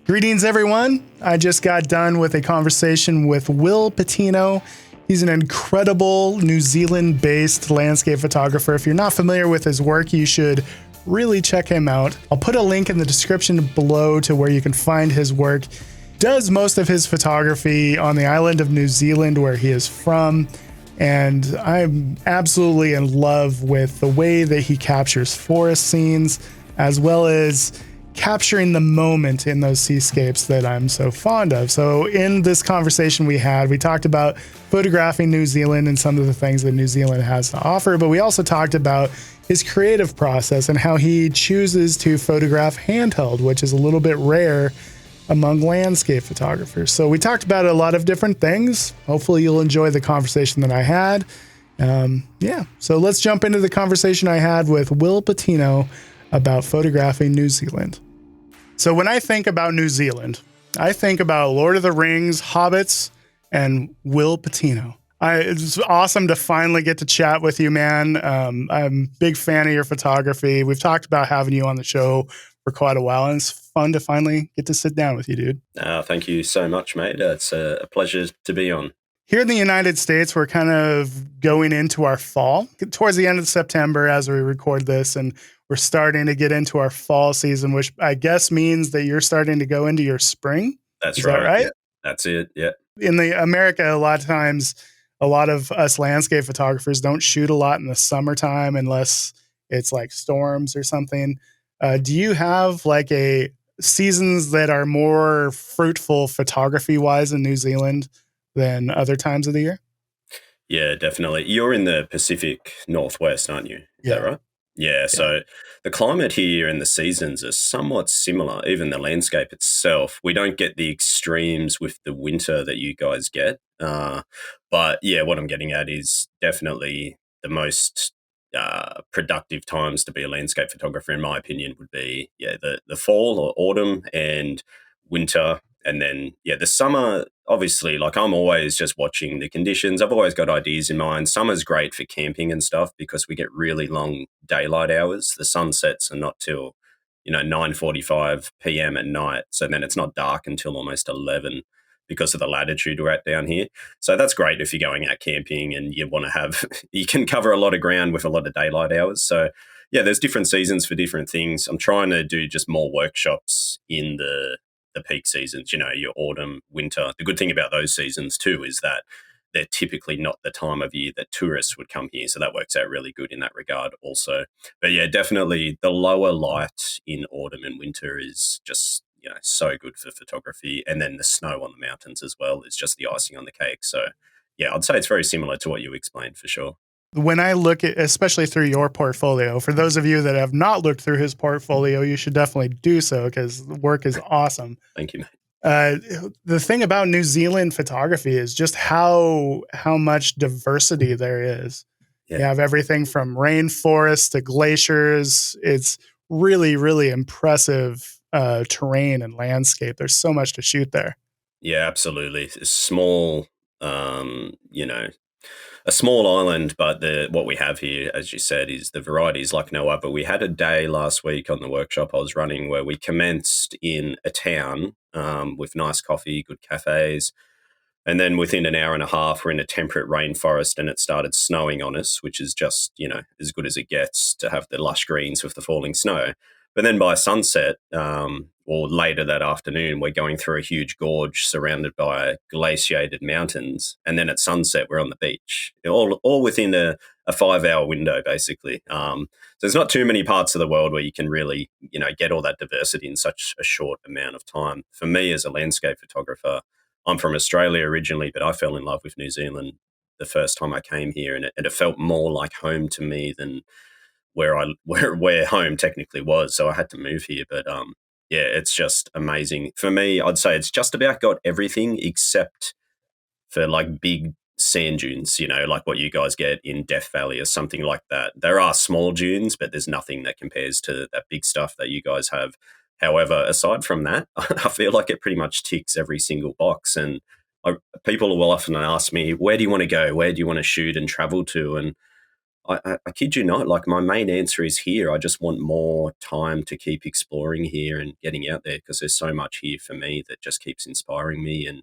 Greetings, everyone. I just got done with a conversation with Will Patino. He's an incredible New Zealand-based landscape photographer. If you're not familiar with his work, you should really check him out. I'll put a link in the description below to where you can find his work. Does most of his photography on the island of New Zealand, where he is from. And I'm absolutely in love with the way that he captures forest scenes, as well as capturing the moment in those seascapes that I'm so fond of. So in this conversation we had, we talked about photographing New Zealand and some of the things that New Zealand has to offer, but we also talked about his creative process and how he chooses to photograph handheld, which is a little bit rare among landscape photographers. So we talked about a lot of different things. Hopefully you'll enjoy the conversation that I had. So let's jump into the conversation I had with Will Patino about photographing New Zealand. So when I think about New Zealand, I think about Lord of the Rings, Hobbits, and Will Patino. It's awesome to finally get to chat with you, man. I'm a big fan of your photography. We've talked about having you on the show for quite a while, and it's fun to finally get to sit down with you, dude. Thank you so much, mate. It's a pleasure to be on. Here in the United States, we're kind of going into our fall, towards the end of September as we record this, and we're starting to get into our fall season, which I guess means that you're starting to go into your spring. That's Is right. that right? Yeah, that's it. Yeah. In the America, a lot of times, a lot of us landscape photographers don't shoot a lot in the summertime unless it's like storms or something. Do you have like a seasons that are more fruitful photography wise in New Zealand than other times of the year? Yeah, definitely. You're in the Pacific Northwest, aren't you? Is that right? Yeah. So the climate here and the seasons are somewhat similar. Even the landscape itself, we don't get the extremes with the winter that you guys get. But yeah, what I'm getting at is definitely the most productive times to be a landscape photographer, in my opinion, would be the fall or autumn and winter. And then, the summer, obviously, like I'm always just watching the conditions. I've always got ideas in mind. Summer's great for camping and stuff because we get really long daylight hours. The sunsets are not till, 9:45 p.m. at night. So then it's not dark until almost 11 because of the latitude we're at down here. So that's great if you're going out camping and you want to have, you can cover a lot of ground with a lot of daylight hours. So yeah, there's different seasons for different things. I'm trying to do just more workshops in the peak seasons, your autumn, winter. The good thing about those seasons too is that they're typically not the time of year that tourists would come here. So that works out really good in that regard also. But yeah, definitely the lower light in autumn and winter is just, so good for photography. And then the snow on the mountains as well is just the icing on the cake. So yeah, I'd say it's very similar to what you explained for sure. When I look at, especially through your portfolio, for those of you that have not looked through his portfolio, you should definitely do so because the work is awesome. Thank you, mate. The thing about New Zealand photography is just how much diversity there is. Yeah. You have everything from rainforests to glaciers. It's really, really impressive terrain and landscape. There's so much to shoot there. Yeah, absolutely. It's small, a small island, but what we have here, as you said, is the variety is like no other. We had a day last week on the workshop I was running where we commenced in a town with nice coffee, good cafes. And then within an hour and a half, we're in a temperate rainforest and it started snowing on us, which is just, as good as it gets to have the lush greens with the falling snow. But then by sunset, or later that afternoon, we're going through a huge gorge surrounded by glaciated mountains. And then at sunset, we're on the beach, all within a 5-hour window, basically. So there's not too many parts of the world where you can really, get all that diversity in such a short amount of time. For me as a landscape photographer, I'm from Australia originally, but I fell in love with New Zealand the first time I came here. And it felt more like home to me than where home technically was. So I had to move here. But it's just amazing. For me, I'd say it's just about got everything except for like big sand dunes, like what you guys get in Death Valley or something like that. There are small dunes, but there's nothing that compares to that big stuff that you guys have. However, aside from that, I feel like it pretty much ticks every single box. And people will often ask me, where do you want to go? Where do you want to shoot and travel to? And I kid you not, like my main answer is here. I just want more time to keep exploring here and getting out there because there's so much here for me that just keeps inspiring me and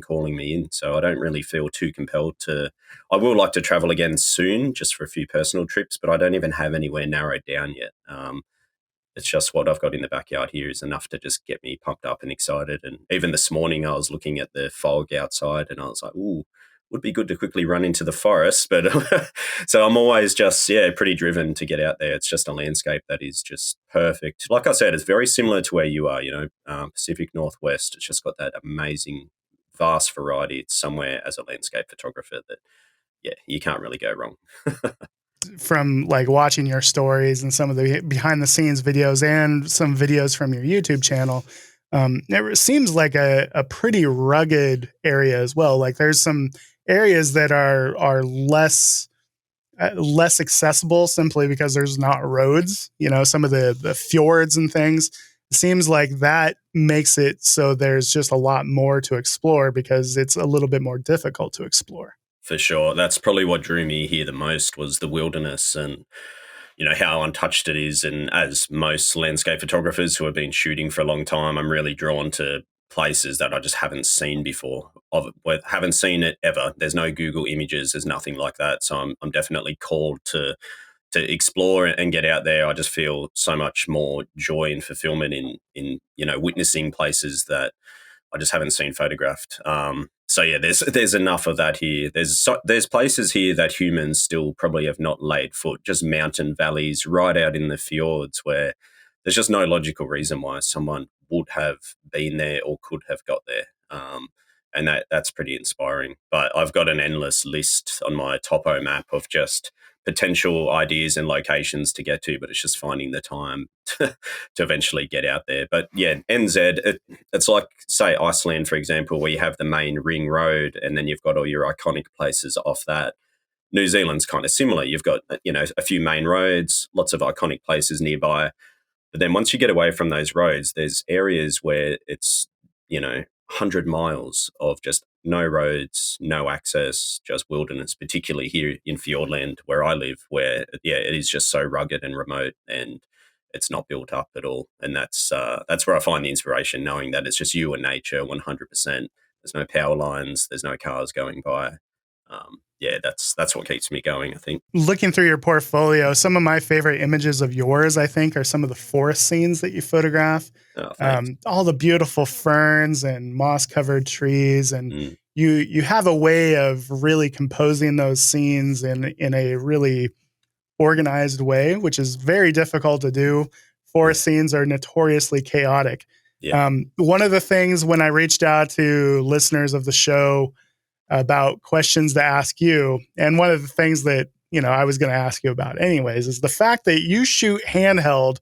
calling me in. So I don't really feel too compelled to. I will like to travel again soon, just for a few personal trips, but I don't even have anywhere narrowed down yet. It's just what I've got in the backyard here is enough to just get me pumped up and excited. And even this morning, I was looking at the fog outside and I was like, ooh, would be good to quickly run into the forest. But so I'm always just, pretty driven to get out there. It's just a landscape that is just perfect. Like I said, it's very similar to where you are, Pacific Northwest. It's just got that amazing, vast variety. It's somewhere as a landscape photographer that, you can't really go wrong. From like watching your stories and some of the behind the scenes videos and some videos from your YouTube channel, it seems like a pretty rugged area as well. Like there's some areas that are less accessible simply because there's not roads. Some of the fjords and things. It seems like that makes it so there's just a lot more to explore because it's a little bit more difficult to explore. For sure. That's probably what drew me here the most was the wilderness and, how untouched it is. And as most landscape photographers who have been shooting for a long time, I'm really drawn to places that I just haven't seen before. Haven't seen it ever. There's no Google images. There's nothing like that. So I'm definitely called to explore and get out there. I just feel so much more joy and fulfillment in witnessing places that I just haven't seen photographed. There's enough of that here. There's places here that humans still probably have not laid foot, just mountain valleys right out in the fjords where there's just no logical reason why someone would have been there or could have got there. And that's pretty inspiring. But I've got an endless list on my topo map of just potential ideas and locations to get to, but it's just finding the time to eventually get out there. But yeah, NZ, it's like, say, Iceland, for example, where you have the main ring road and then you've got all your iconic places off that. New Zealand's kind of similar. You've got, a few main roads, lots of iconic places nearby. But then once you get away from those roads, there's areas where it's, 100 miles of just no roads, no access, just wilderness, particularly here in Fjordland where I live, where, it is just so rugged and remote and it's not built up at all. And that's where I find the inspiration, knowing that it's just you and nature 100%. There's no power lines, there's no cars going by. That's what keeps me going, I think. Looking through your portfolio, some of my favorite images of yours, I think, are some of the forest scenes that you photograph. All the beautiful ferns and moss-covered trees, and you have a way of really composing those scenes in a really organized way, which is very difficult to do. Forest scenes are notoriously chaotic. Yeah. One of the things when I reached out to listeners of the show about questions to ask you, and one of the things that I was going to ask you about anyways is the fact that you shoot handheld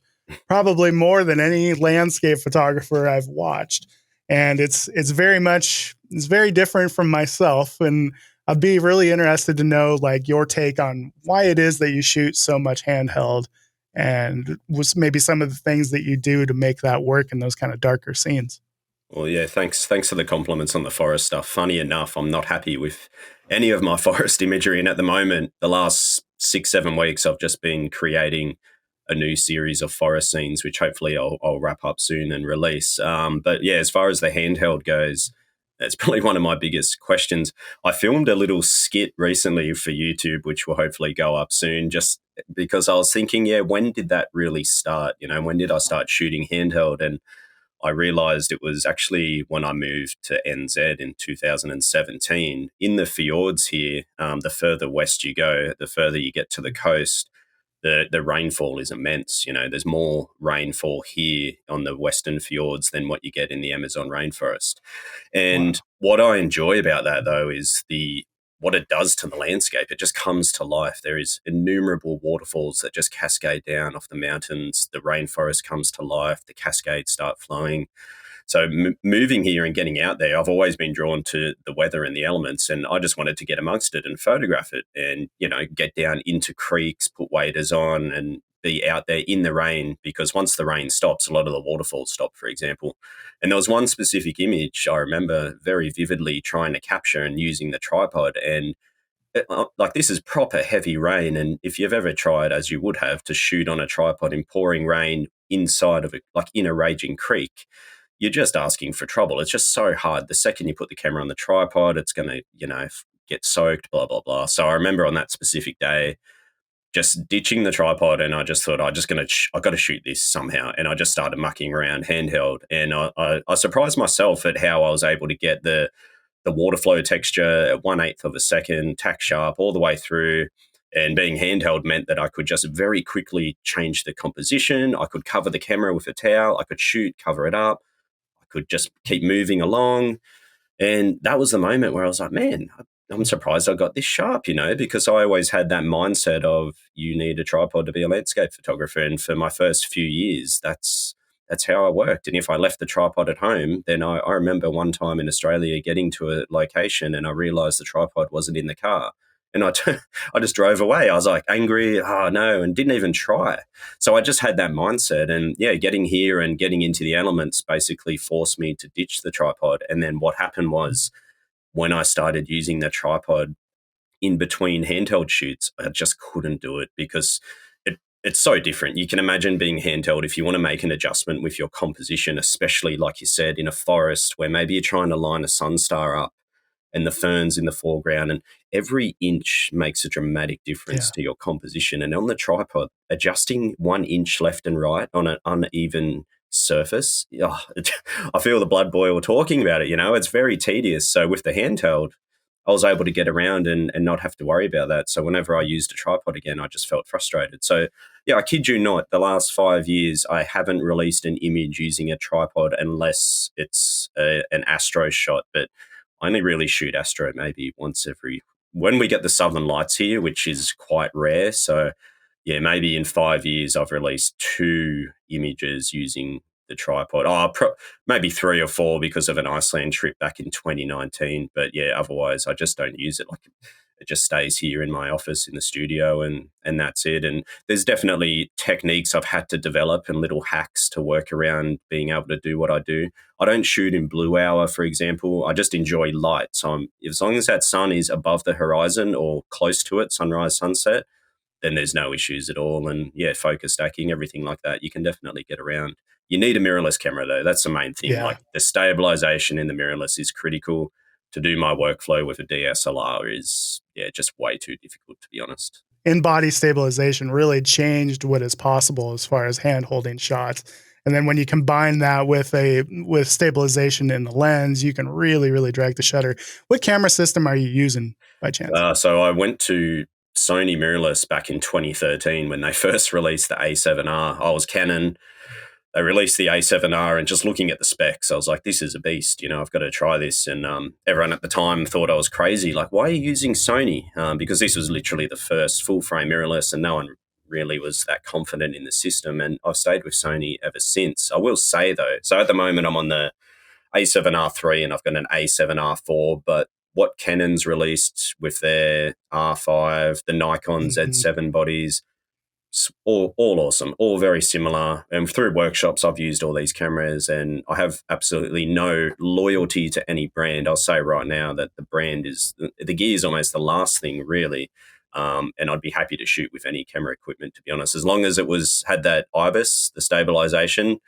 probably more than any landscape photographer I've watched, and it's very different from myself, and I'd be really interested to know like your take on why it is that you shoot so much handheld and was maybe some of the things that you do to make that work in those kind of darker scenes. Well, yeah, thanks for the compliments on the forest stuff. Funny enough, I'm not happy with any of my forest imagery. And at the moment, the last 6-7 weeks, I've just been creating a new series of forest scenes, which hopefully I'll wrap up soon and release. But yeah, as far as the handheld goes, that's probably one of my biggest questions. I filmed a little skit recently for YouTube, which will hopefully go up soon, just because I was thinking, when did that really start? When did I start shooting handheld? And I realized it was actually when I moved to NZ in 2017. In the fjords here, the further west you go, the further you get to the coast, the rainfall is immense. There's more rainfall here on the western fjords than what you get in the Amazon rainforest. And what I enjoy about that, though, is what it does to the landscape. It just comes to life. There is innumerable waterfalls that just cascade down off the mountains. The rainforest comes to life. The cascades start flowing. So moving here and getting out there, I've always been drawn to the weather and the elements, and I just wanted to get amongst it and photograph it and, get down into creeks, put waders on and be out there in the rain, because once the rain stops, a lot of the waterfalls stop, for example. And there was one specific image I remember very vividly trying to capture and using the tripod, and like this is proper heavy rain, and if you've ever tried, as you would have, to shoot on a tripod in pouring rain inside of it, like in a raging creek, you're just asking for trouble. It's just so hard. The second you put the camera on the tripod, it's going to, get soaked, blah, blah, blah. So I remember on that specific day, just ditching the tripod, and I just thought, I got to shoot this somehow. And I just started mucking around handheld, and I surprised myself at how I was able to get the water flow texture at 1/8 of a second, tack sharp all the way through. And being handheld meant that I could just very quickly change the composition. I could cover the camera with a towel. I could shoot, cover it up. I could just keep moving along. And that was the moment where I was like, man, I'm surprised I got this sharp, because I always had that mindset of you need a tripod to be a landscape photographer. And for my first few years, that's how I worked. And if I left the tripod at home, then I remember one time in Australia getting to a location and I realized the tripod wasn't in the car. And I just drove away. I was like angry, oh no, and didn't even try. So I just had that mindset. And yeah, getting here and getting into the elements basically forced me to ditch the tripod. And then what happened was when I started using the tripod in between handheld shoots, I just couldn't do it because it's so different. You can imagine being handheld if you want to make an adjustment with your composition, especially like you said, in a forest where maybe you're trying to line a sunstar up and the ferns in the foreground, and every inch makes a dramatic difference to your composition. And on the tripod, adjusting 1 inch left and right on an uneven surface, I feel the blood boil talking about it. It's very tedious. So with the handheld, I was able to get around and not have to worry about that. So whenever I used a tripod again, I just felt frustrated. So yeah, I kid you not, the last 5 years, I haven't released an image using a tripod unless it's an astro shot. But I only really shoot astro maybe once when we get the southern lights here, which is quite rare. So yeah, maybe in 5 years, I've released 2 images using the tripod. Maybe 3 or 4 because of an Iceland trip back in 2019. But yeah, otherwise I just don't use it. Like it just stays here in my office in the studio, and that's it. And there's definitely techniques I've had to develop and little hacks to work around being able to do what I do. I don't shoot in blue hour, for example. I just enjoy light. So as long as that sun is above the horizon or close to it, sunrise, sunset, then there's no issues at all. And yeah, focus stacking, everything like that, you can definitely get around. You need a mirrorless camera though. That's the main thing. Yeah. Like the stabilization in the mirrorless is critical. To do my workflow with a DSLR is just way too difficult, to be honest. In-body stabilization really changed what is possible as far as hand-holding shots. And then when you combine that with stabilization in the lens, you can really, really drag the shutter. What camera system are you using by chance? So I went to Sony mirrorless back in 2013 when they first released the A7R. I was Canon. They released the A7R, and just looking at the specs, I was like, this is a beast. I've got to try this. And everyone at the time thought I was crazy. Like, why are you using Sony? Because this was literally the first full-frame mirrorless, and no one really was that confident in the system. And I've stayed with Sony ever since. I will say, though, so at the moment I'm on the A7R3 and I've got an A7R4, but what Canon's released with their R5, the Nikon Z7 bodies, all awesome, all very similar. And through workshops, I've used all these cameras, and I have absolutely no loyalty to any brand. I'll say right now that the brand is the gear is almost the last thing, really. And I'd be happy to shoot with any camera equipment, to be honest, as long as it had that IBIS, the stabilization,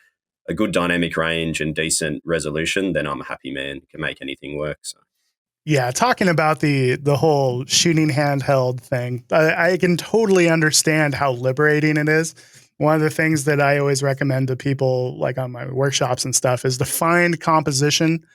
a good dynamic range, and decent resolution. Then I'm a happy man. Can make anything work. So. Yeah, talking about the whole shooting handheld thing, I can totally understand how liberating it is. One of the things that I always recommend to people, like on my workshops and stuff, is to find composition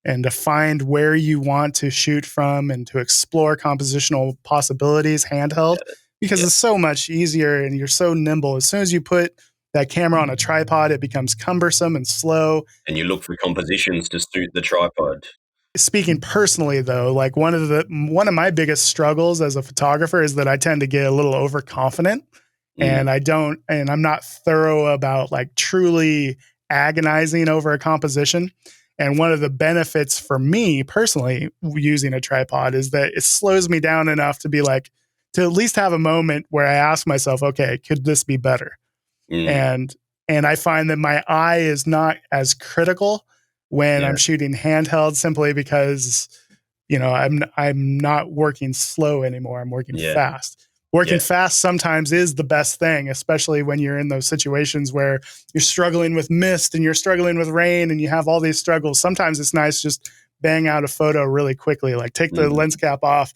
and to find where you want to shoot from and to explore compositional possibilities handheld, because it's so much easier and you're so nimble. As soon as you put that camera on a tripod, it becomes cumbersome and slow. And you look for compositions to suit the tripod. Speaking personally, though, like one of my biggest struggles as a photographer is that I tend to get a little overconfident, and I'm not thorough about like truly agonizing over a composition. And one of the benefits for me personally using a tripod is that it slows me down enough to be like, to at least have a moment where I ask myself, okay, could this be better? And I find that my eye is not as critical when I'm shooting handheld, simply because I'm not working slow anymore. I'm working Yeah. fast. Working Yeah. fast sometimes is the best thing, especially when you're in those situations where you're struggling with mist and you're struggling with rain and you have all these struggles. Sometimes it's nice just bang out a photo really quickly, like take the lens cap off,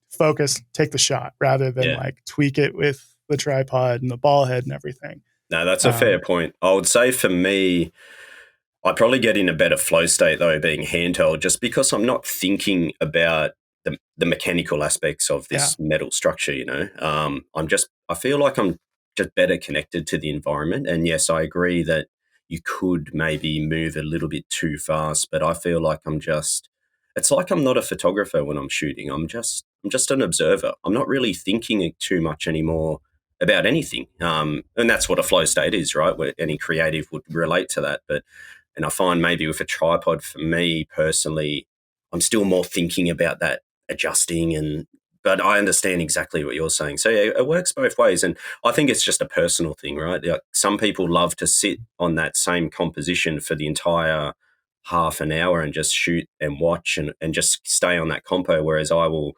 focus, take the shot, rather than like tweak it with the tripod and the ball head and everything. No, that's a fair point. I would say for me, I probably get in a better flow state though, being handheld, just because I'm not thinking about the mechanical aspects of this metal structure. I feel like I'm just better connected to the environment. And yes, I agree that you could maybe move a little bit too fast, but I feel like it's like I'm not a photographer when I'm shooting. I'm just an observer. I'm not really thinking too much anymore about anything. And that's what a flow state is, right? Where any creative would relate to that. And I find maybe with a tripod, for me personally, I'm still more thinking about that adjusting, but I understand exactly what you're saying. So yeah, it works both ways. And I think it's just a personal thing, right? Like some people love to sit on that same composition for the entire half an hour and just shoot and watch and just stay on that compo, whereas I will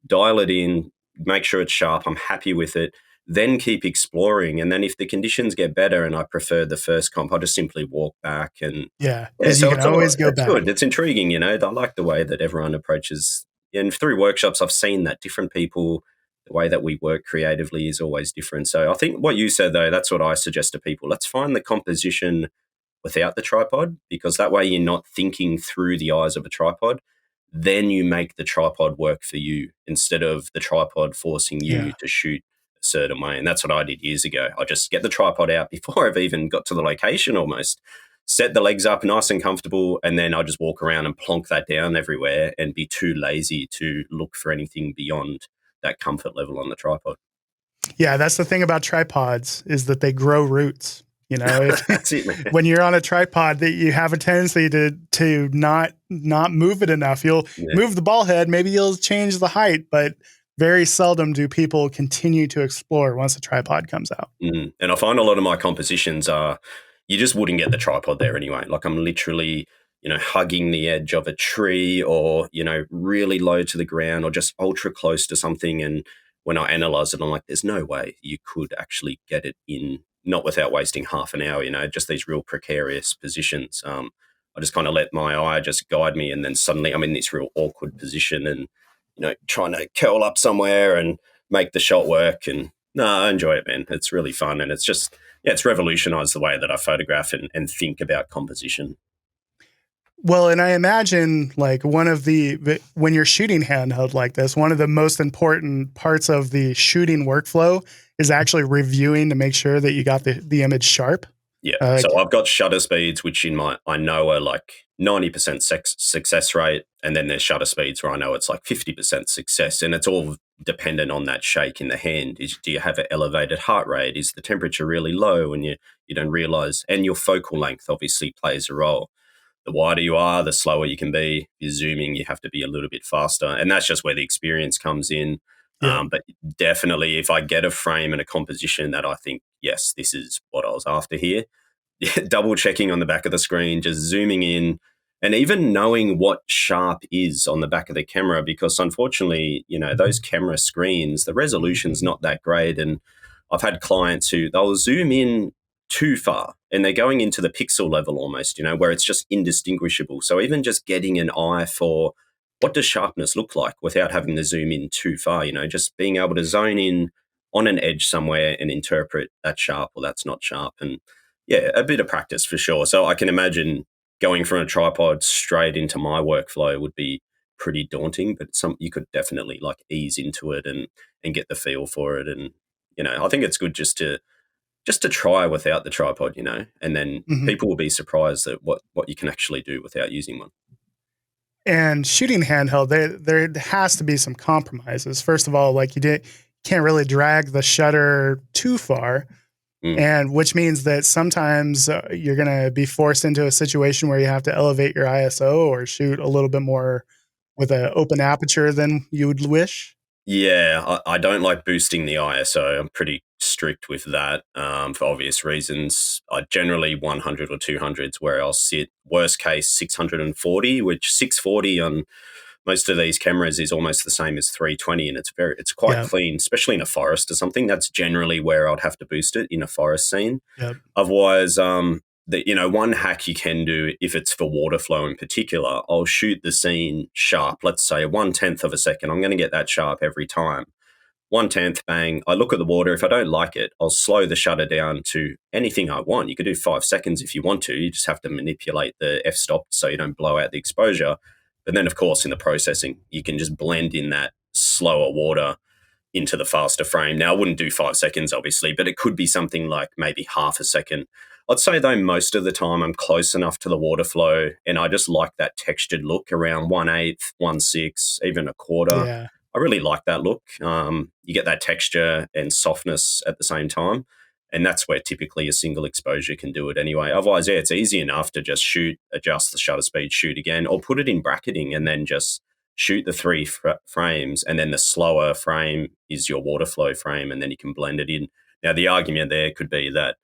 dial it in, make sure it's sharp, I'm happy with it, then keep exploring. And then if the conditions get better and I prefer the first comp, I'll just simply walk back. And because you can always go back. Good. It's intriguing, I like the way that everyone approaches. And through workshops, I've seen that different people, the way that we work creatively is always different. So I think what you said, though, that's what I suggest to people. Let's find the composition without the tripod, because that way you're not thinking through the eyes of a tripod. Then you make the tripod work for you instead of the tripod forcing you to shoot a certain way. And that's what I did years ago. I just get the tripod out before I've even got to the location almost, set the legs up nice and comfortable, and then I just walk around and plonk that down everywhere and be too lazy to look for anything beyond that comfort level on the tripod. Yeah, that's the thing about tripods is that they grow roots. That's it, man. When you're on a tripod, that you have a tendency to not move it enough. You'll move the ball head, maybe you'll change the height, but very seldom do people continue to explore once a tripod comes out. And I find a lot of my compositions are, you just wouldn't get the tripod there anyway. Like I'm literally, hugging the edge of a tree or, really low to the ground or just ultra close to something. And when I analyze it, I'm like, there's no way you could actually get it in, not without wasting half an hour, just these real precarious positions. I just kind of let my eye just guide me. And then suddenly I'm in this real awkward position and, trying to curl up somewhere and make the shot work. And no, I enjoy it, man. It's really fun. And it's just, it's revolutionized the way that I photograph and think about composition. Well, and I imagine like when you're shooting handheld like this, one of the most important parts of the shooting workflow is actually reviewing to make sure that you got the image sharp. Yeah. So I've got shutter speeds, which I know are like 90% success rate. And then there's shutter speeds where I know it's like 50% success. And it's all dependent on that shake in the hand. Do you have an elevated heart rate? Is the temperature really low and you don't realize? And your focal length obviously plays a role. The wider you are, the slower you can be. If you're zooming, you have to be a little bit faster. And that's just where the experience comes in. Yeah. But definitely if I get a frame and a composition that I think, yes, this is what I was after here, double checking on the back of the screen, just zooming in, and even knowing what sharp is on the back of the camera, because unfortunately, those camera screens, the resolution's not that great. And I've had clients who they'll zoom in too far and they're going into the pixel level almost, where it's just indistinguishable. So even just getting an eye for what does sharpness look like without having to zoom in too far, just being able to zone in on an edge somewhere and interpret that's sharp or that's not sharp. And yeah, a bit of practice for sure. So I can imagine going from a tripod straight into my workflow would be pretty daunting, but you could definitely like ease into it and get the feel for it. And, I think it's good just to try without the tripod, and then people will be surprised at what you can actually do without using one. And shooting handheld, there has to be some compromises. First of all, like can't really drag the shutter too far, and which means that sometimes you're going to be forced into a situation where you have to elevate your ISO or shoot a little bit more with an open aperture than you would wish. Yeah, I don't like boosting the ISO. I'm pretty strict with that for obvious reasons. I generally 100 or 200s where I'll sit, worst case 640, which 640 on most of these cameras is almost the same as 320, and it's quite Yeah. clean, especially in a forest or something. That's generally where I'd have to boost it, in a forest scene. Yep. Otherwise, one hack you can do if it's for water flow in particular, I'll shoot the scene sharp. Let's say 1/10 of a second. I'm going to get that sharp every time. 1/10, bang. I look at the water. If I don't like it, I'll slow the shutter down to anything I want. You could do 5 seconds if you want to. You just have to manipulate the f-stop so you don't blow out the exposure. But then, of course, in the processing, you can just blend in that slower water into the faster frame. Now, I wouldn't do 5 seconds, obviously, but it could be something like maybe half a second. I'd say, though, most of the time I'm close enough to the water flow, and I just like that textured look around 1/8, 1/6, even a quarter. Yeah. I really like that look. You get that texture and softness at the same time. And that's where typically a single exposure can do it anyway. Otherwise, yeah, it's easy enough to just shoot, adjust the shutter speed, shoot again, or put it in bracketing and then just shoot the 3 frames. And then the slower frame is your water flow frame, and then you can blend it in. Now, the argument there could be that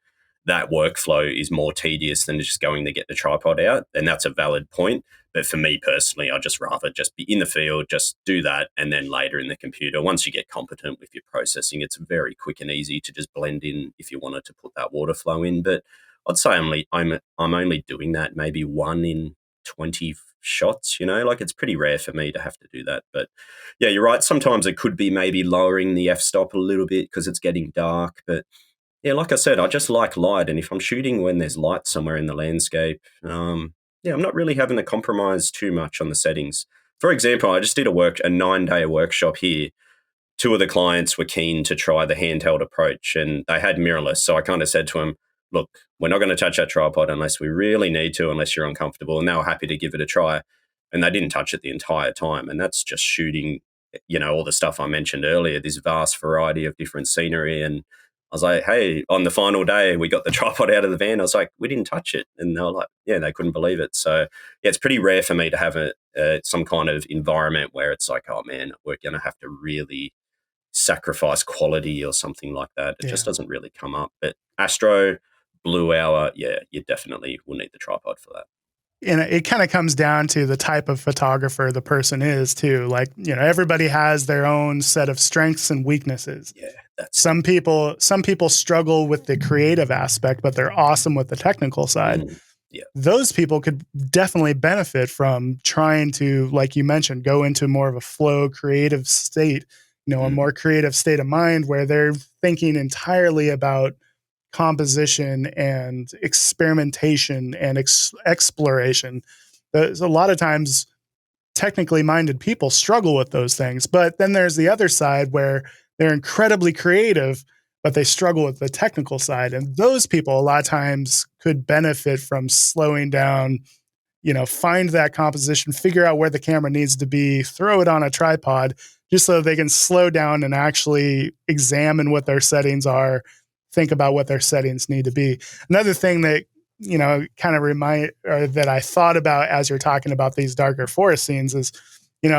that workflow is more tedious than just going to get the tripod out. And that's a valid point. But for me personally, I'd just rather just be in the field, just do that, and then later in the computer, once you get competent with your processing, it's very quick and easy to just blend in if you wanted to put that water flow in. But I'd say I'm only doing that maybe 1 in 20 shots, like it's pretty rare for me to have to do that. But yeah, you're right. Sometimes it could be maybe lowering the f-stop a little bit because it's getting dark. But yeah, like I said, I just like light. And if I'm shooting when there's light somewhere in the landscape, I'm not really having to compromise too much on the settings. For example, I just did a 9-day workshop here. 2 of the clients were keen to try the handheld approach, and they had mirrorless. So I kind of said to them, look, we're not going to touch that tripod unless we really need to, unless you're uncomfortable. And they were happy to give it a try. And they didn't touch it the entire time. And that's just shooting, all the stuff I mentioned earlier, this vast variety of different scenery. And I was like, hey, on the final day, we got the tripod out of the van. I was like, we didn't touch it. And they were like, yeah, they couldn't believe it. So yeah, it's pretty rare for me to have some kind of environment where it's like, oh man, we're going to have to really sacrifice quality or something like that. It just doesn't really come up. But Astro, Blue Hour, yeah, you definitely will need the tripod for that. And it kind of comes down to the type of photographer the person is too. Like, everybody has their own set of strengths and weaknesses. Yeah. Some people struggle with the creative aspect, but they're awesome with the technical side. Yeah. Those people could definitely benefit from trying to, like you mentioned, go into more of a flow creative state, a more creative state of mind where they're thinking entirely about composition and experimentation and exploration. There's a lot of times technically minded people struggle with those things, but then there's the other side where they're incredibly creative, but they struggle with the technical side. And those people a lot of times could benefit from slowing down, find that composition, figure out where the camera needs to be, throw it on a tripod just so they can slow down and actually examine what their settings are, think about what their settings need to be. Another thing that, kind of that I thought about as you're talking about these darker forest scenes is,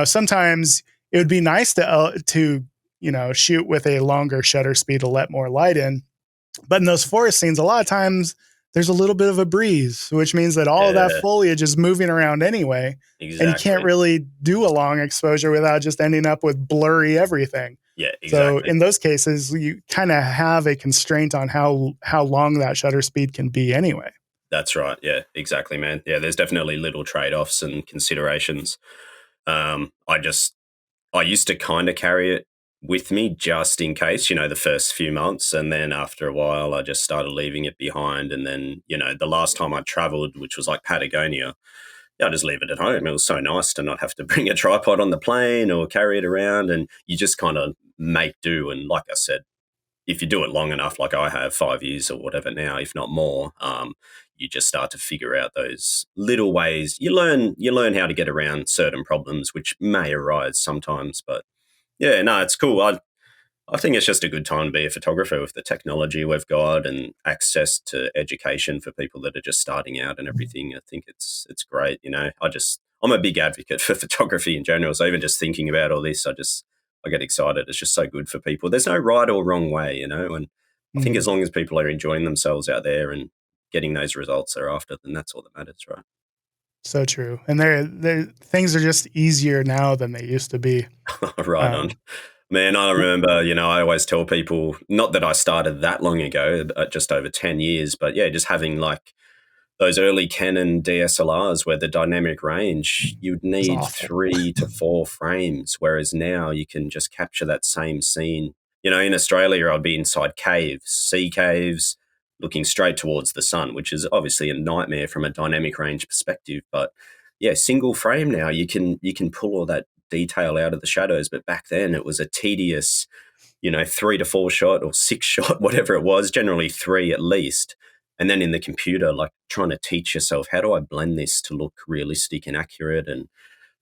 sometimes it would be nice to shoot with a longer shutter speed to let more light in. But in those forest scenes, a lot of times there's a little bit of a breeze, which means that all of that foliage is moving around anyway. Exactly. And you can't really do a long exposure without just ending up with blurry everything. Yeah, exactly. So in those cases, you kind of have a constraint on how long that shutter speed can be anyway. That's right. Yeah, exactly, man. Yeah, there's definitely little trade-offs and considerations. I used to kind of carry it with me just in case, the first few months. And then after a while, I just started leaving it behind. And then, the last time I traveled, which was like Patagonia, I just leave it at home. It was so nice to not have to bring a tripod on the plane or carry it around. And you just kind of make do. And like I said, if you do it long enough, like I have 5 years or whatever now, if not more, you just start to figure out those little ways. You learn how to get around certain problems, which may arise sometimes. But yeah, no, it's cool. I think it's just a good time to be a photographer with the technology we've got and access to education for people that are just starting out and everything. I think it's great. I'm a big advocate for photography in general. So even just thinking about all this, I get excited. It's just so good for people. There's no right or wrong way, and I think as long as people are enjoying themselves out there and getting those results they're after, then that's all that matters, right? So true. And they're things are just easier now than they used to be. Right on. Man, I remember, I always tell people, not that I started that long ago, just over 10 years, but yeah, just having like those early Canon DSLRs where the dynamic range, you'd It's need awful. 3 to 4 frames, whereas now you can just capture that same scene. In Australia, I'd be inside caves, sea caves, looking straight towards the sun, which is obviously a nightmare from a dynamic range perspective. But yeah, single frame now, you can pull all that detail out of the shadows. But back then, it was a tedious 3 to 4 shot or 6 shot, whatever it was, generally three at least. And then in the computer, like trying to teach yourself, how do I blend this to look realistic and accurate? And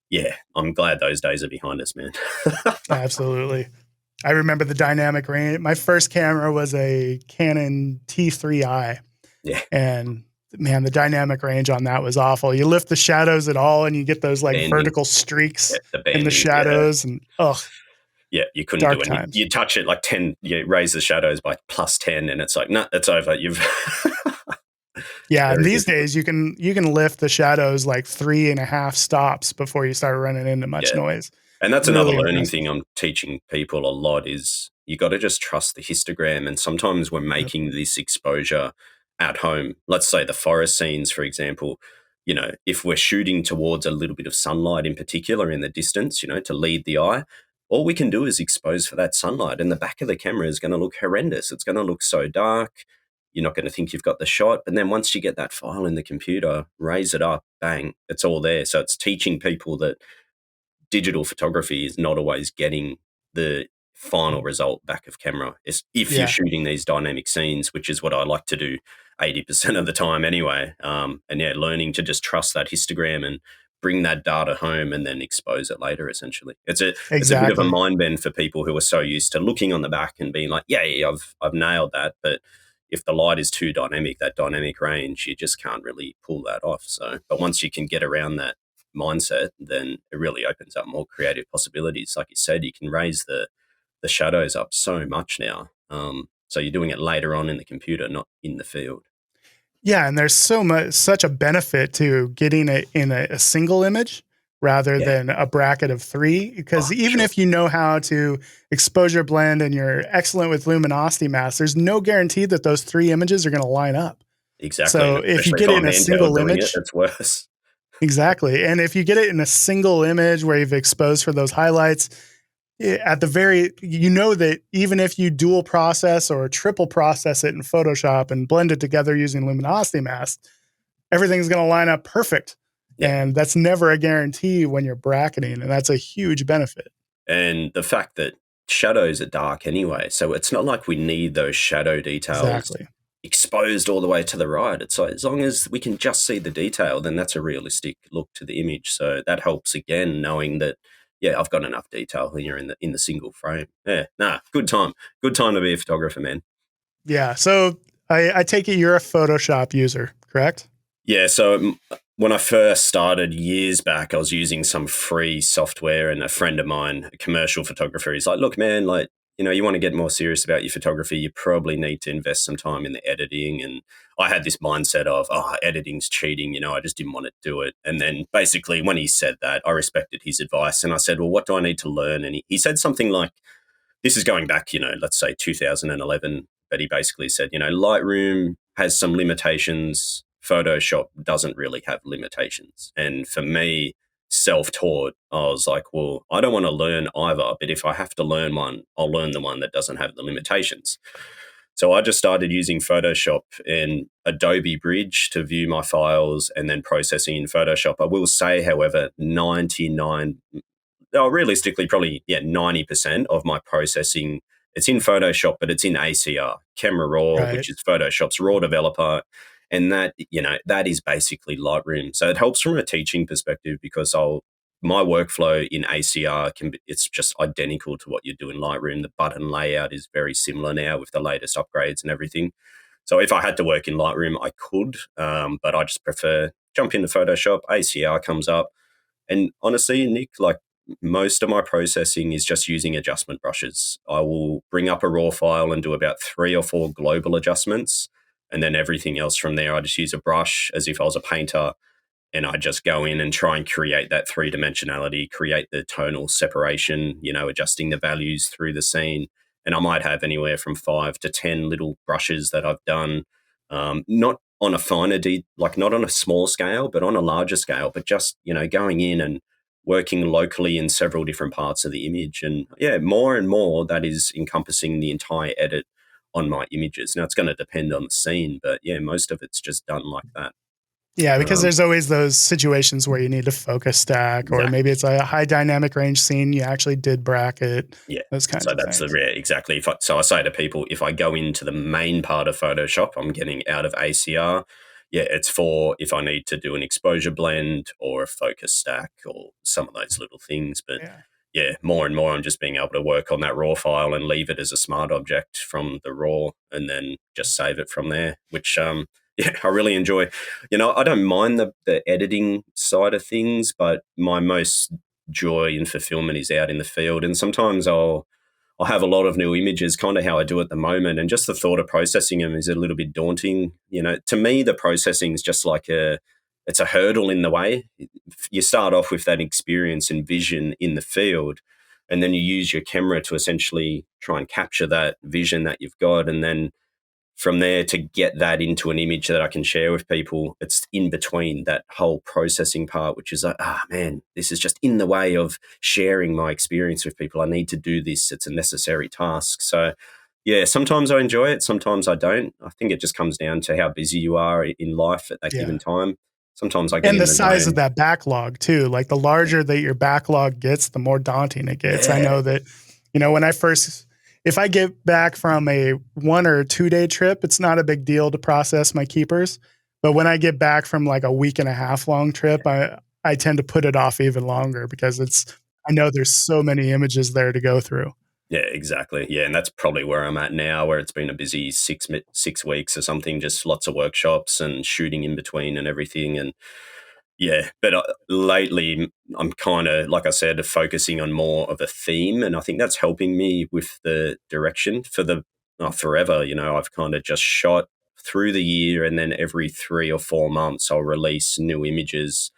yeah, I'm glad those days are behind us, man. Absolutely. I remember the dynamic range. My first camera was a Canon T3i. Yeah. And man, the dynamic range on that was awful. You lift the shadows at all and you get those like Banding. vertical streaks The in the banding, shadows and yeah, you couldn't dark do anything. times. You touch it like 10, you raise the shadows by plus 10 and it's like, nah, it's over. You've Yeah, and very these difficult. days you can lift the shadows like 3.5 stops before you start running into much Yeah. noise. And that's another Really learning impressive. thing I'm teaching people a lot is you got to just trust the histogram. And sometimes we're Yep. making this exposure at home. Let's say the forest scenes, for example, if we're shooting towards a little bit of sunlight in particular in the distance, to lead the eye, all we can do is expose for that sunlight. And the back of the camera is going to look horrendous. It's going to look so dark. You're not going to think you've got the shot. But then once you get that file in the computer, raise it up, bang, it's all there. So it's teaching people that digital photography is not always getting the final result back of camera. It's if you're Yeah, shooting these dynamic scenes, which is what I like to do 80% of the time anyway. And yeah, learning to just trust that histogram and bring that data home and then expose it later, essentially. It's a bit of a exactly. mind bend for people who are so used to looking on the back and being like, yeah, I've nailed that. But if the light is too dynamic, that dynamic range, you just can't really pull that off. So, but once you can get around that mindset, then it really opens up more creative possibilities. Like you said, you can raise the shadows up so much now. So you're doing it later on in the computer, not in the field. Yeah, and there's such a benefit to getting it in a single image rather Yeah. than a bracket of three. Because Oh, even sure. if you know how to exposure blend and you're excellent with luminosity mask, there's no guarantee that those three images are going to line up. Exactly. So And if you especially if get it I'm in a handheld single doing it, image, it's worse. exactly. And if you get it in a single image where you've exposed for those highlights, at the very, that even if you dual process or triple process it in Photoshop and blend it together using luminosity mask, everything's going to line up perfect. Yeah. And that's never a guarantee when you're bracketing. And that's a huge benefit. And the fact that shadows are dark anyway. So it's not like we need those shadow details Exactly. exposed all the way to the right. It's like as long as we can just see the detail, then that's a realistic look to the image. So that helps again, knowing that yeah, I've got enough detail here in the single frame. Yeah, good time. Good time to be a photographer, man. Yeah. So I take it you're a Photoshop user, correct? Yeah, so when I first started years back, I was using some free software, and a friend of mine, a commercial photographer, he's like, "Look, man, like you want to get more serious about your photography, you probably need to invest some time in the editing." And I had this mindset of, "Oh, editing's cheating," I just didn't want to do it. And then basically, when he said that, I respected his advice, and I said, "Well, what do I need to learn?" And he said something like, this is going back, let's say 2011, but he basically said, Lightroom has some limitations. Photoshop doesn't really have limitations. And for me, self-taught, I was like, well, I don't want to learn either, but if I have to learn one, I'll learn the one that doesn't have the limitations. So I just started using Photoshop and Adobe Bridge to view my files and then processing in Photoshop. I will say, however, 99 realistically, probably 90% of my processing, it's in Photoshop, but it's in ACR, Camera Raw, Right. which is Photoshop's raw developer. And that is basically Lightroom. So it helps from a teaching perspective because my workflow in ACR it's just identical to what you do in Lightroom. The button layout is very similar now with the latest upgrades and everything. So if I had to work in Lightroom, I could, but I just prefer jump into Photoshop, ACR comes up. And honestly, Nick, like most of my processing is just using adjustment brushes. I will bring up a raw file and do about 3 or 4 global adjustments. And then everything else from there, I just use a brush as if I was a painter, and I just go in and try and create that three dimensionality, create the tonal separation, adjusting the values through the scene. And I might have anywhere from 5 to 10 little brushes that I've done, not on a not on a small scale, but on a larger scale, but just, going in and working locally in several different parts of the image. And yeah, more and more that is encompassing the entire edit on my images. Now it's going to depend on the scene, but yeah, most of it's just done like that. Yeah, because there's always those situations where you need to focus stack, or maybe it's a high dynamic range scene. You actually did bracket. Yeah. Those kinds of things. Exactly. So I say to people, if I go into the main part of Photoshop, I'm getting out of ACR. Yeah, it's for if I need to do an exposure blend or a focus stack or some of those little things. But yeah, more and more I'm just being able to work on that raw file and leave it as a smart object from the raw and then just save it from there, which yeah, I really enjoy. I don't mind the editing side of things, but my most joy and fulfillment is out in the field. And sometimes I'll have a lot of new images, kind of how I do at the moment, and just the thought of processing them is a little bit daunting. To me, the processing is just like it's a hurdle in the way. You start off with that experience and vision in the field, and then you use your camera to essentially try and capture that vision that you've got, and then from there to get that into an image that I can share with people. It's in between that whole processing part, which is like, man, this is just in the way of sharing my experience with people. I need to do this. It's a necessary task. So yeah, sometimes I enjoy it. Sometimes I don't. I think it just comes down to how busy you are in life at that given time. Sometimes I get and in the size zone. of that backlog too. Like the larger that your backlog gets, the more daunting it gets. I know that, when if I get back from a 1 or 2 day trip, it's not a big deal to process my keepers. But when I get back from like a week and a half long trip, I tend to put it off even longer because I know there's so many images there to go through. Yeah, exactly. Yeah, and that's probably where I'm at now, where it's been a busy 6 weeks or something, just lots of workshops and shooting in between and everything. And yeah, but lately I'm kind of, like I said, focusing on more of a theme, and I think that's helping me with the direction for forever. I've kind of just shot through the year, and then every 3 or 4 months I'll release new images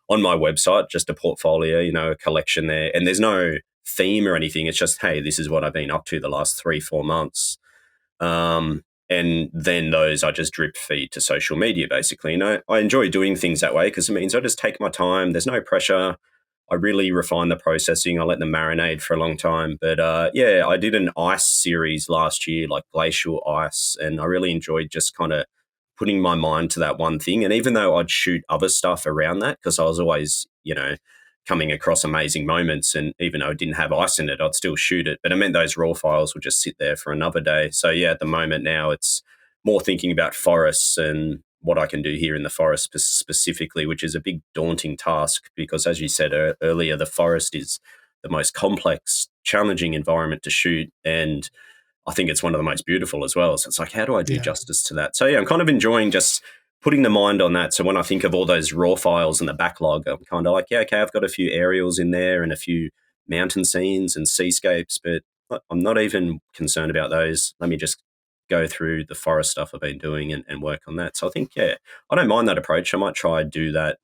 on my website, just a portfolio, a collection there. And there's no theme or anything. It's just, hey, this is what I've been up to the last 3-4 months. And then those I just drip feed to social media, basically. I enjoy doing things that way because it means I just take my time. There's no pressure. I really refine the processing. I let them marinate for a long time. But yeah, I did an ice series last year, like glacial ice, and I really enjoyed just kind of putting my mind to that one thing. And even though I'd shoot other stuff around that, because I was always, coming across amazing moments, and even though it didn't have ice in it, I'd still shoot it. But it meant those raw files would just sit there for another day. So yeah, at the moment now it's more thinking about forests and what I can do here in the forest specifically, which is a big daunting task because, as you said earlier, the forest is the most complex, challenging environment to shoot, and I think it's one of the most beautiful as well. So it's like, how do I do justice to that? So yeah, I'm kind of enjoying just putting the mind on that. So when I think of all those raw files in the backlog, I'm kind of like, yeah, okay, I've got a few aerials in there and a few mountain scenes and seascapes, but I'm not even concerned about those. Let me just go through the forest stuff I've been doing and work on that. So I think, yeah, I don't mind that approach. I might try and do that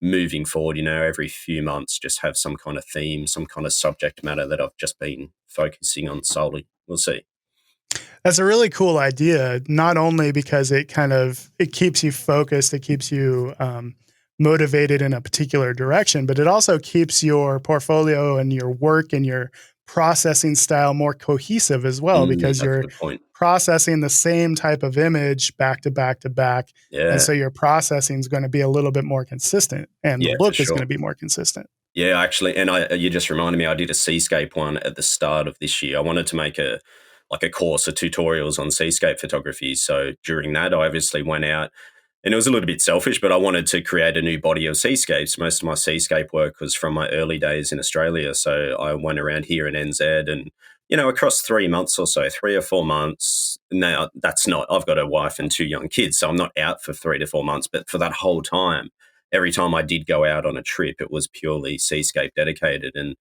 moving forward, every few months, just have some kind of theme, some kind of subject matter that I've just been focusing on solely. We'll see. That's a really cool idea, not only because it keeps you focused, it keeps you motivated in a particular direction, but it also keeps your portfolio and your work and your processing style more cohesive as well, because you're processing the same type of image back to back to back. Yeah. And so your processing is going to be a little bit more consistent, and the look is going to be more consistent. Yeah, actually. And you just reminded me, I did a seascape one at the start of this year. I wanted to make a course of tutorials on seascape photography. So during that, I obviously went out, and it was a little bit selfish, but I wanted to create a new body of seascapes. Most of my seascape work was from my early days in Australia. So I went around here in NZ and, across 3 months or so, 3 or 4 months. Now, I've got a wife and 2 young kids, so I'm not out for 3 to 4 months. But for that whole time, every time I did go out on a trip, it was purely seascape dedicated. And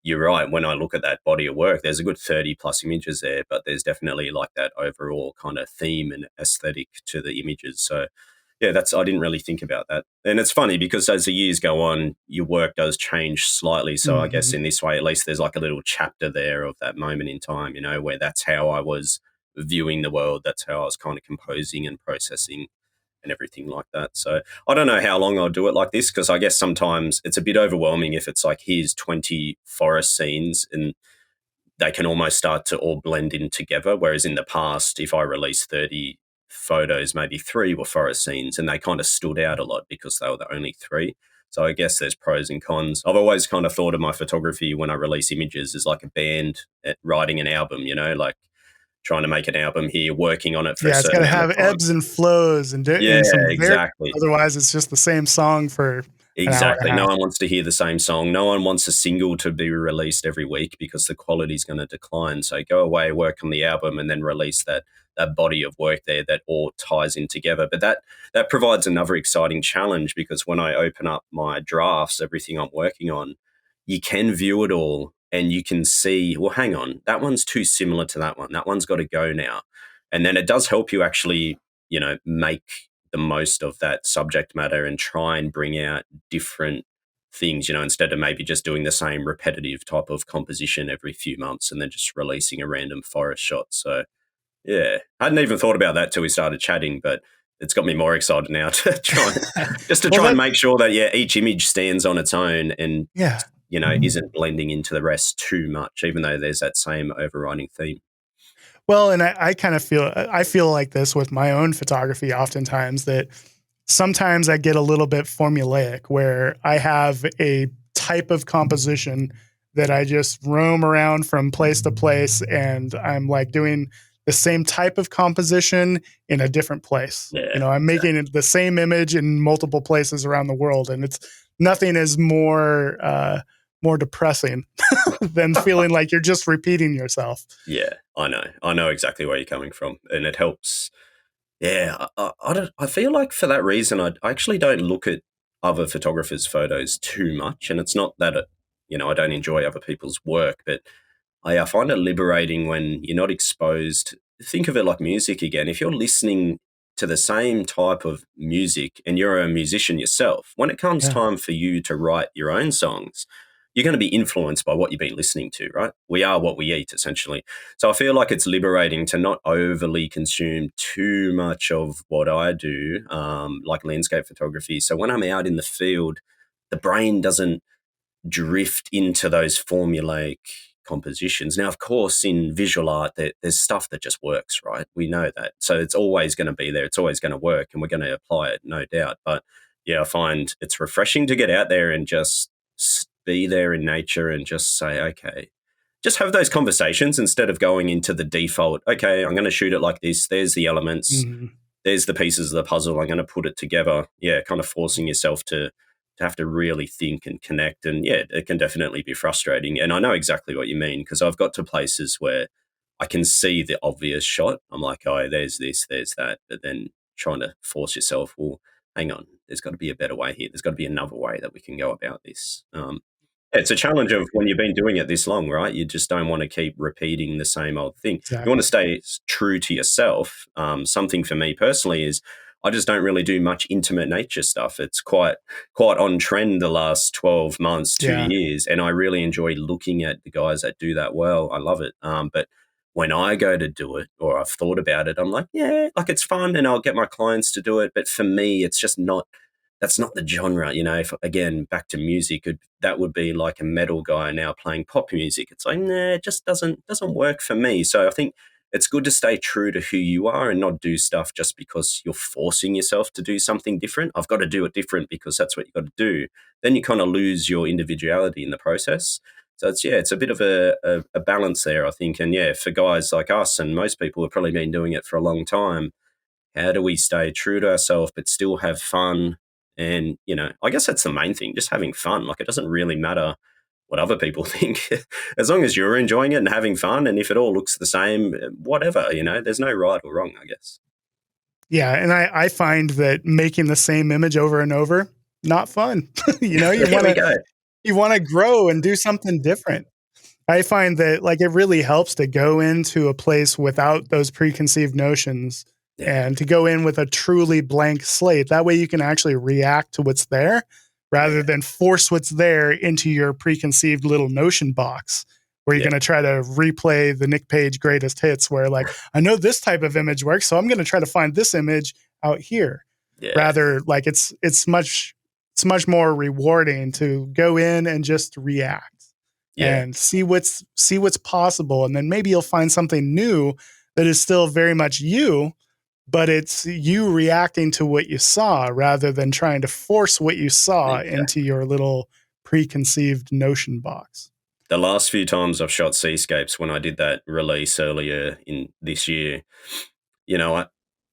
you're right, when I look at that body of work, there's a good 30 plus images there, but there's definitely like that overall kind of theme and aesthetic to the images. So Yeah, I didn't really think about that. And it's funny because as the years go on, your work does change slightly. So I guess Mhm. in this way, at least there's like a little chapter there of that moment in time, where that's how I was viewing the world. That's how I was kind of composing and processing and everything like that. So I don't know how long I'll do it like this, because I guess sometimes it's a bit overwhelming if it's like, here's 20 forest scenes and they can almost start to all blend in together. Whereas in the past, if I released 30 photos, maybe 3 were forest scenes and they kind of stood out a lot because they were the only 3. So I guess there's pros and cons. I've always kind of thought of my photography when I release images as like a band writing an album, like trying to make an album here, working on it for a Yeah, it's got certain to amount have of time. ebbs and flows Yeah, and some very, exactly. otherwise it's just the same song for an hour and Exactly. a No half. one wants to hear the same song. No one wants a single to be released every week because the quality is going to decline. So go away, work on the album, and then release that body of work there that all ties in together. But that provides another exciting challenge, because when I open up my drafts, everything I'm working on, you can view it all and you can see, well, hang on, that one's too similar to that one. That one's got to go now. And then it does help you actually, make the most of that subject matter and try and bring out different things, instead of maybe just doing the same repetitive type of composition every few months and then just releasing a random forest shot. So, yeah, I hadn't even thought about that till we started chatting, but it's got me more excited now to try just to Well, try and that, make sure that, yeah, each image stands on its own and, yeah. isn't blending into the rest too much, even though there's that same overriding theme. Well, and I kind of feel like this with my own photography oftentimes, that sometimes I get a little bit formulaic where I have a type of composition that I just roam around from place to place, and I'm like doing the same type of composition in a different place. Yeah, I'm exactly. making the same image in multiple places around the world, and it's nothing is more depressing than feeling like you're just repeating yourself. Yeah, I know. I know exactly where you're coming from, and it helps. Yeah, I feel like for that reason, I actually don't look at other photographers' photos too much, and it's not that I don't enjoy other people's work, but I find it liberating when you're not exposed. Think of it like music again. If you're listening to the same type of music and you're a musician yourself, when it comes Yeah. time for you to write your own songs, you're going to be influenced by what you've been listening to, right? We are what we eat, essentially. So I feel like it's liberating to not overly consume too much of what I do, like landscape photography. So when I'm out in the field, the brain doesn't drift into those formulaic compositions. Now, of course, in visual art, there's stuff that just works, right? We know that. So it's always going to be there. It's always going to work, and we're going to apply it, no doubt. But yeah, I find it's refreshing to get out there and just be there in nature and just say, okay, just have those conversations instead of going into the default, okay, I'm going to shoot it like this. There's the elements. Mhm. There's the pieces of the puzzle. I'm going to put it together. Yeah, kind of forcing yourself to have to really think and connect. And yeah, it can definitely be frustrating. And I know exactly what you mean, because I've got to places where I can see the obvious shot. I'm like, oh, there's this, there's that. But then trying to force yourself, well, hang on, there's got to be a better way here. There's got to be another way that we can go about this. Yeah, it's a challenge of when you've been doing it this long, right? You just don't want to keep repeating the same old thing. You want Exactly. to stay true to yourself. Something for me personally is I just don't really do much intimate nature stuff. It's quite on trend the last 12 months, two Yeah. years, and I really enjoy looking at the guys that do that well. I love it. But when I go to do it, or I've thought about it, I'm like, yeah, like it's fun, and I'll get my clients to do it. But for me, it's just not. That's not the genre, If again, back to music, that would be like a metal guy now playing pop music. It's like, nah, it just doesn't work for me. So I think it's good to stay true to who you are and not do stuff just because you're forcing yourself to do something different. I've got to do it different because that's what you've got to do. Then you kind of lose your individuality in the process. So it's a bit of a balance there, I think. And yeah, for guys like us and most people have probably been doing it for a long time, how do we stay true to ourselves but still have fun? And, I guess that's the main thing, just having fun. Like, it doesn't really matter what other people think, as long as you're enjoying it and having fun. And if it all looks the same, whatever, there's no right or wrong, I guess. Yeah, and I find that making the same image over and over, not fun. You There we wanna go. you wanna grow and do something different. I find that, like, it really helps to go into a place without those preconceived notions Yeah. and to go in with a truly blank slate. That way you can actually react to what's there rather Yeah. than force what's there into your preconceived little Notion box where you're Yeah. going to try to replay the Nick Page greatest hits where like, I know this type of image works, so I'm going to try to find this image out here. Yeah. Rather, like it's much more rewarding to go in and just react Yeah. and see what's possible, and then maybe you'll find something new that is still very much you, but it's you reacting to what you saw rather than trying to force what you saw into Exactly. your little preconceived Notion box. The last few times I've shot seascapes, when I did that release earlier in this year,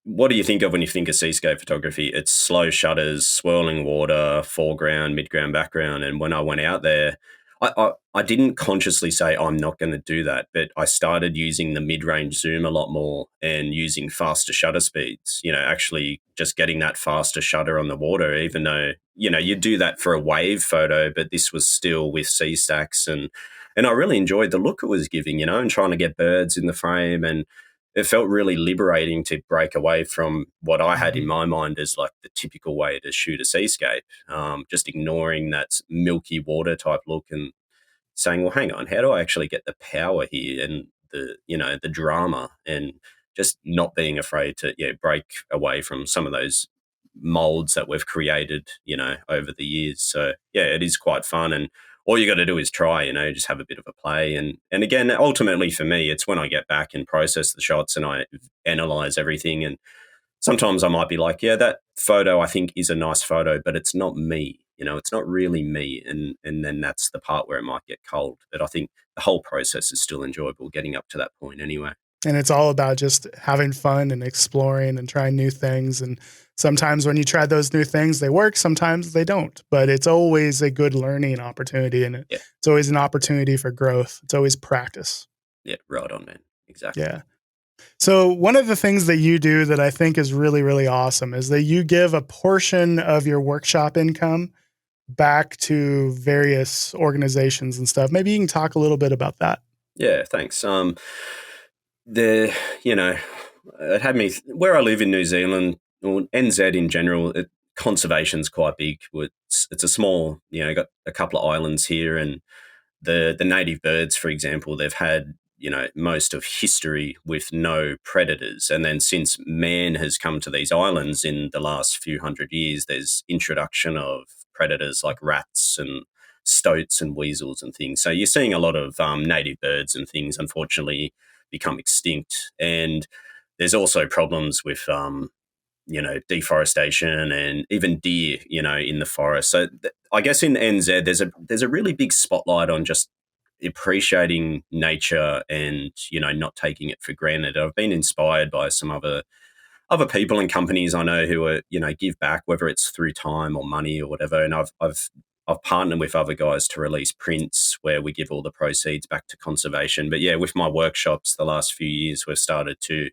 what do you think of when you think of seascape photography? It's slow shutters, swirling water, foreground, midground, background. And when I went out there, I didn't consciously say I'm not going to do that, but I started using the mid-range zoom a lot more and using faster shutter speeds, actually just getting that faster shutter on the water, even though, you do that for a wave photo, but this was still with sea stacks. And I really enjoyed the look it was giving, and trying to get birds in the frame. And it felt really liberating to break away from what I had in my mind as like the typical way to shoot a seascape, just ignoring that milky water type look and saying, well, hang on, how do I actually get the power here and the drama, and just not being afraid to break away from some of those molds that we've created, over the years. So yeah, it is quite fun, and all you got to do is try, just have a bit of a play. And again, ultimately for me, it's when I get back and process the shots and I analyze everything. And sometimes I might be like, yeah, that photo I think is a nice photo, but it's not me. It's not really me. And then that's the part where it might get cold. But I think the whole process is still enjoyable getting up to that point anyway. And it's all about just having fun and exploring and trying new things. And sometimes when you try those new things, they work, sometimes they don't. But it's always a good learning opportunity, and Yeah. it's always an opportunity for growth. It's always practice. Yeah, right on, man. Exactly. Yeah. So one of the things that you do that I think is really, really awesome is that you give a portion of your workshop income back to various organizations and stuff. Maybe you can talk a little bit about that. Yeah, thanks. The it had me where I live in New Zealand, or NZ in general. Conservation's quite big. It's a small, got a couple of islands here, and the native birds, for example, they've had most of history with no predators, and then since man has come to these islands in the last few hundred years, there's introduction of predators like rats and stoats and weasels and things. So you're seeing a lot of native birds and things, unfortunately, become extinct. And there's also problems with deforestation and even deer, in the forest. So I guess in NZ, there's a really big spotlight on just appreciating nature and not taking it for granted. I've been inspired by some other people and companies I know who are give back, whether it's through time or money or whatever. And I've partnered with other guys to release prints where we give all the proceeds back to conservation. But yeah, with my workshops the last few years, we've started to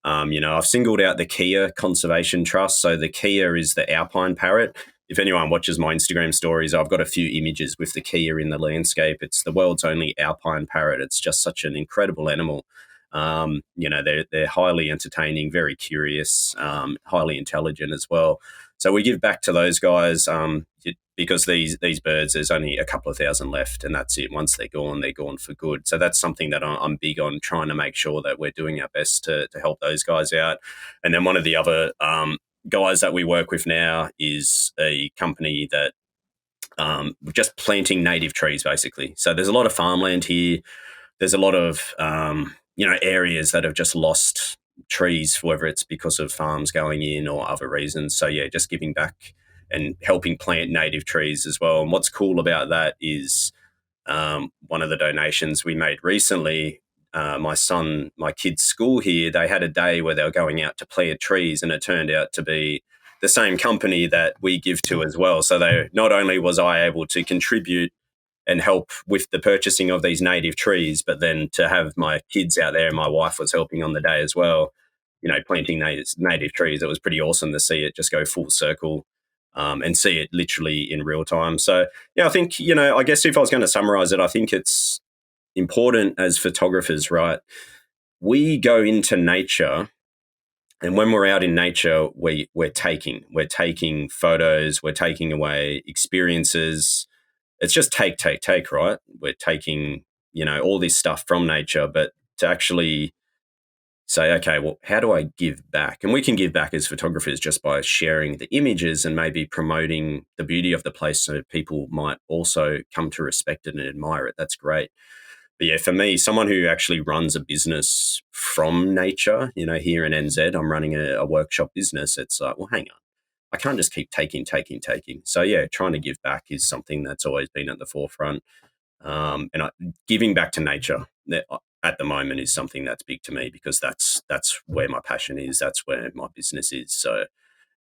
I've singled out the Kia Conservation Trust. So the Kia is the Alpine parrot. If anyone watches my Instagram stories, I've got a few images with the Kia in the landscape. It's the world's only Alpine parrot. It's just such an incredible animal. They're highly entertaining, very curious, highly intelligent as well. So we give back to those guys because these birds, there's only a couple of thousand left, and that's it. Once they're gone for good. So that's something that I'm big on, trying to make sure that we're doing our best to help those guys out. And then one of the other guys that we work with now is a company that just planting native trees, basically. So there's a lot of farmland here. There's a lot of areas that have just lost trees, whether it's because of farms going in or other reasons. So yeah, just giving back and helping plant native trees as well. And what's cool about that is one of the donations we made recently. My kid's school here, they had a day where they were going out to plant trees, and it turned out to be the same company that we give to as well. So not only was I able to contribute and help with the purchasing of these native trees, but then to have my kids out there, and my wife was helping on the day as well, planting native trees. It was pretty awesome to see it just go full circle and see it literally in real time. So, yeah, I think, I guess if I was going to summarize it, I think it's important as photographers, right? We go into nature And when we're out in nature, we're taking photos, we're taking away experiences. It's just take, right? We're taking, all this stuff from nature, but to actually say, okay, well, how do I give back? And we can give back as photographers just by sharing the images and maybe promoting the beauty of the place so people might also come to respect it and admire it. That's great. But yeah, for me, someone who actually runs a business from nature, here in NZ, I'm running a workshop business. It's like, well, hang on. I can't just keep taking. So yeah, trying to give back is something that's always been at the forefront. Giving back to nature at the moment is something that's big to me because that's where my passion is. That's where my business is. So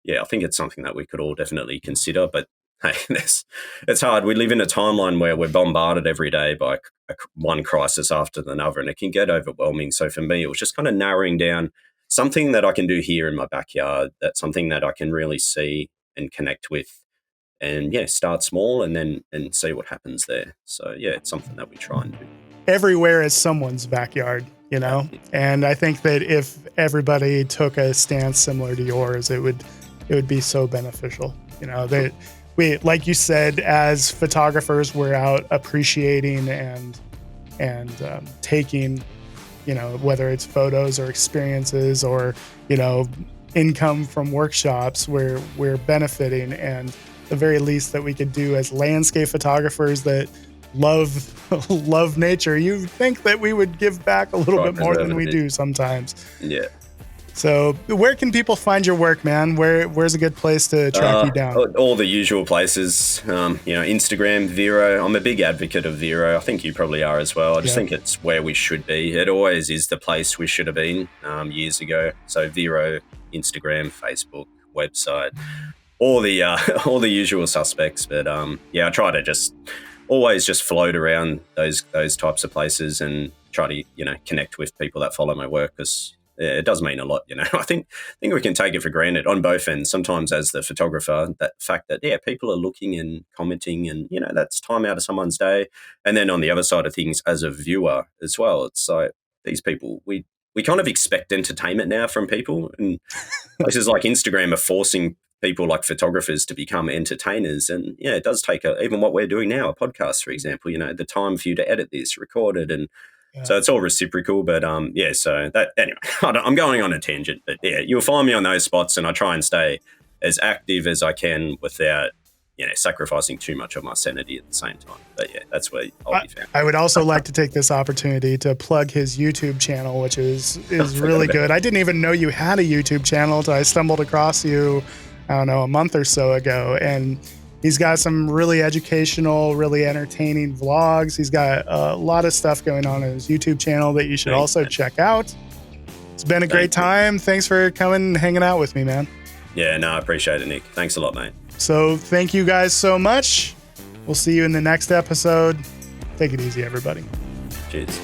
yeah, I think it's something that we could all definitely consider. But hey, it's hard. We live in a timeline where we're bombarded every day by one crisis after another, and it can get overwhelming. So for me, it was just kind of narrowing down something that I can do here in my backyard. That's something that I can really see and connect with. And yeah, start small and see what happens there. So yeah, it's something that we try and do. Everywhere is someone's backyard, and I think that if everybody took a stance similar to yours, it would be so beneficial. We, like you said, as photographers, we're out appreciating and taking, whether it's photos or experiences or income from workshops, we're benefiting. And the very least that we could do as landscape photographers that love nature, you think that we would give back a little bit more than we do sometimes. Yeah. So where can people find your work, man? Where's a good place to track you down? All the usual places, Instagram, Vero. I'm a big advocate of Vero. I think you probably are as well. I just think it's where we should be. It always is the place we should have been years ago. So Vero, Instagram, Facebook, website, all the usual suspects. But I try to just always just float around those types of places and try to connect with people that follow my work because it does mean a lot. I think we can take it for granted on both ends. Sometimes as the photographer, that fact that people are looking and commenting and that's time out of someone's day. And then on the other side of things, as a viewer as well, it's like these people we kind of expect entertainment now from people, and places like Instagram are forcing people like photographers to become entertainers. And it does take even what we're doing now, a podcast, for example, the time for you to edit this, record it. And so it's all reciprocal. But so that, anyway, I'm going on a tangent, but you'll find me on those spots and I try and stay as active as I can without, sacrificing too much of my sanity at the same time. But that's where I'll be found. I would also like to take this opportunity to plug his YouTube channel, which is really good. I didn't even know you had a YouTube channel until I stumbled across you, I don't know, a month or so ago. And he's got some really educational, really entertaining vlogs. He's got a lot of stuff going on his YouTube channel that you should also check out. It's been a great time. Thanks for coming and hanging out with me, man. Yeah, no, I appreciate it, Nick. Thanks a lot, mate. So thank you guys so much. We'll see you in the next episode. Take it easy, everybody. Cheers.